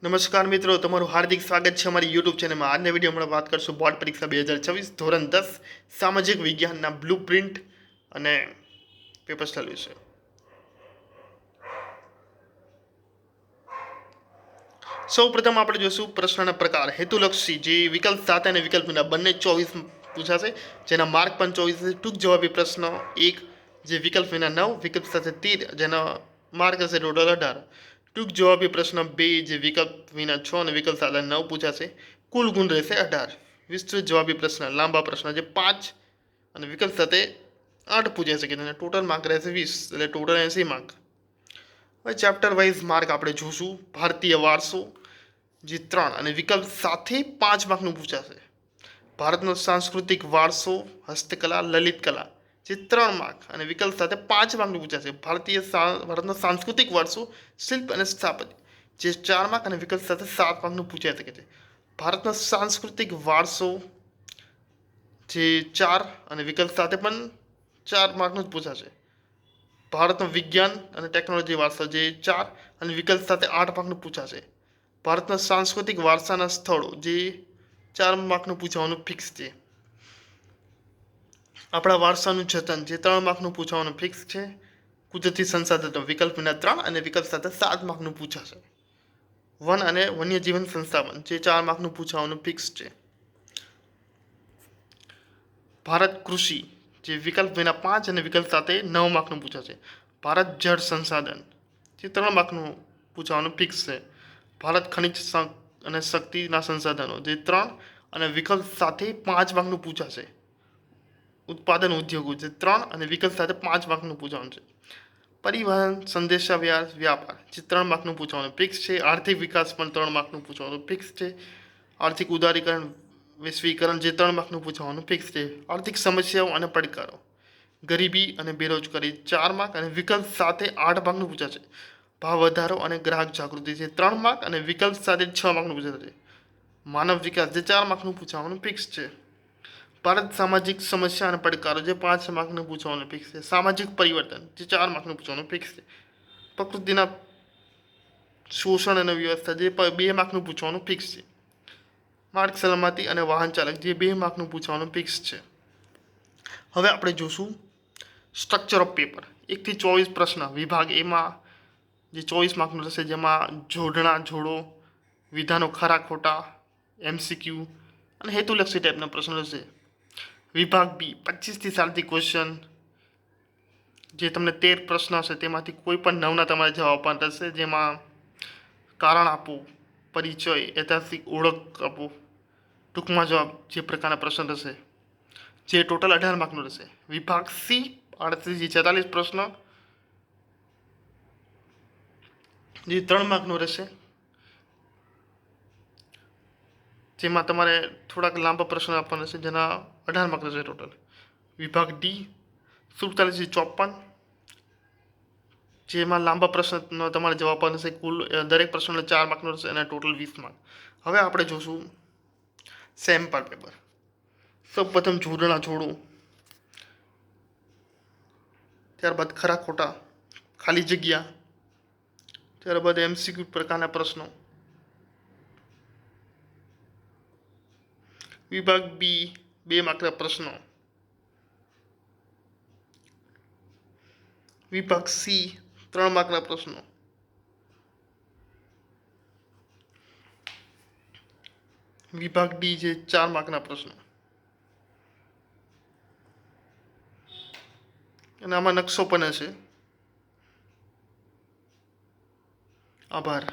નમસ્કાર મિત્રો, તમારું હાર્દિક સ્વાગત છે અમારી યુટ્યુબ ચેનલમાં. આજના વિડીયોમાં વાત કરશું બોર્ડ પરીક્ષા 2024 ધોરણ 10 સામાજિક વિજ્ઞાનના બ્લુ પ્રિન્ટ અને પેપર સ્ટાઇલ વિશે. સૌ પ્રથમ આપણે જોઈશું પ્રશ્નના પ્રકાર. હેતુલક્ષી જે વિકલ્પ 7 અને વિકલ્પ વિના બંને 24 પૂછાશે, જેના માર્ક પણ 24 છે. ટૂંક જવાબી પ્રશ્ન 1 જે વિકલ્પ વિના 9, વિકલ્પ સાથે 13 જેના માર્ક હશે ટોટલ 18. ટૂંક જવાબી પ્રશ્ન 2 જે વિકલ્પ વિના 6 અને વિકલ્પ સાથે 9 પૂછાશે, કુલ ગુણ રહેશે 18. વિસ્તૃત જવાબી પ્રશ્ન લાંબા પ્રશ્ન જે 5 અને વિકલ્પ સાથે 8 પૂછાશે કે તેના ટોટલ માર્ક રહેશે 20, એટલે ટોટલ 80 માર્ક. હવે ચેપ્ટર વાઇઝ માર્ક આપણે જોશું. ભારતીય વારસો જે 3 અને વિકલ્પ સાથે 5 માર્કનું પૂછાશે. ભારતનો સાંસ્કૃતિક વારસો હસ્તકલા લલિત કલા જે 3 માર્ક અને વિકલ્પ સાથે 5 માર્કનું પૂછાશે. ભારતનો સાંસ્કૃતિક વારસો શિલ્પ અને સ્થાપત્ય જે 4 માર્ક અને વિકલ્પ સાથે 7 માર્કનું પૂછાઈ શકે છે. ભારતનો સાંસ્કૃતિક વારસો જે 4 અને વિકલ્પ સાથે પણ 4 માર્કનું જ પૂછાશે. ભારતનો વિજ્ઞાન અને ટેકનોલોજી વારસો જે 4 અને વિકલ્પ સાથે 8 માર્કનું પૂછાશે. ભારતના સાંસ્કૃતિક વારસાના સ્થળો જે 4 માર્કનું પૂછવાનું ફિક્સ છે. આપણા વારસાનું જતન જે 3 માર્કનું પૂછવાનું ફિક્સ છે. કુદરતી સંસાધનો વિકલ્પ વિના 3 અને વિકલ્પ સાથે 7 માર્કનું પૂછાશે. વન અને વન્યજીવન સંસ્થાપન જે 4 માર્કનું પૂછવાનું ફિક્સ છે. ભારત કૃષિ જે વિકલ્પ વિના 5 અને વિકલ્પ સાથે 9 માર્કનું પૂછાશે. ભારત જળ સંસાધન જે 3 માર્કનું પૂછવાનું ફિક્સ છે. ભારત ખનિજ અને શક્તિના સંસાધનો જે 3 અને વિકલ્પ સાથે 5 માર્કનું પૂછાશે. ઉત્પાદન ઉદ્યોગો જે 3 અને વિકલ્પ સાથે 5 માર્કનું પૂછવાનું છે. પરિવહન સંદેશાવ્યવહાર વ્યાપાર જે 3 માર્કનું પૂછવાનું ફિક્સ છે. આર્થિક વિકાસ પણ 3 માર્કનું પૂછવાનું ફિક્સ છે. આર્થિક ઉદારીકરણ વૈશ્વિકરણ જે 3 માર્કનું પૂછવાનું ફિક્સ છે. આર્થિક સમસ્યાઓ અને પડકારો ગરીબી અને બેરોજગારી 4 માર્ક અને વિકલ્પ સાથે 8 માર્કનું પૂછાશે. ભાવ વધારો અને ગ્રાહક જાગૃતિ જે 3 માર્ક અને વિકલ્પ સાથે 6 માર્કનું પૂછાશે. માનવ વિકાસ જે 4 માર્કનું પૂછવાનું ફિક્સ છે. ભારત સામાજિક સમસ્યા અને પડકારો જે 5 માર્કનું પૂછવાનું ફિક્સ છે. સામાજિક પરિવર્તન જે 4 માર્કનું પૂછવાનું ફિક્સ છે. પ્રકૃતિના શોષણ અને વ્યવસ્થા જે 2 માર્કનું પૂછવાનું ફિક્સ છે. માર્ગ સલામતી અને વાહન ચાલક જે 2 માર્કનું પૂછવાનું ફિક્સ છે. હવે આપણે જોશું સ્ટ્રક્ચર ઓફ પેપર. 1 થી 24 પ્રશ્ન વિભાગ એમાં જે 24 માર્કનું રહેશે, જેમાં જોડણા જોડો, વિધાનો ખરા ખોટા, MCQ અને હેતુલક્ષી ટાઈપના પ્રશ્નો રહેશે. વિભાગ બી 25 થી 30 ક્વેશ્ચન જે તમને 13 પ્રશ્ન હશે, તેમાંથી કોઈ પણ 9ના તમારે જવાબ આપવાના રહેશે. જેમાં કારણ આપો, પરિચય, ઐતિહાસિક ઓળખ આપો, ટૂંકમાં જવાબ જે પ્રકારના પ્રશ્ન રહેશે, જે ટોટલ 18 માર્કનું રહેશે. વિભાગ સી 38 થી 46 પ્રશ્ન જે 3 માર્કનું રહેશે, જેમાં તમારે થોડાક લાંબા પ્રશ્નો આપવાના છે, જેના 18 માર્ક રહેશે ટોટલ. વિભાગ ડી 47 થી 54 જેમાં લાંબા પ્રશ્નનો તમારે જવાબ આપવાનો છે. કુલ દરેક પ્રશ્નનો 4 માર્કનો રહેશે અને ટોટલ 20 માર્ક. હવે આપણે જોશું સેમ્પલ પેપર. સૌપ્રથમ જોડણા જોડો, ત્યારબાદ ખરા ખોટા, ખાલી જગ્યા, ત્યારબાદ MCQ પ્રકારના પ્રશ્નો. વિભાગ બી 2 માર્કના પ્રશ્નો. વિભાગ સી 3 માર્કના પ્રશ્નો. વિભાગ ડી જે 4 માર્કના પ્રશ્નો. અને આમાં નકશો પણ હશે. આભાર.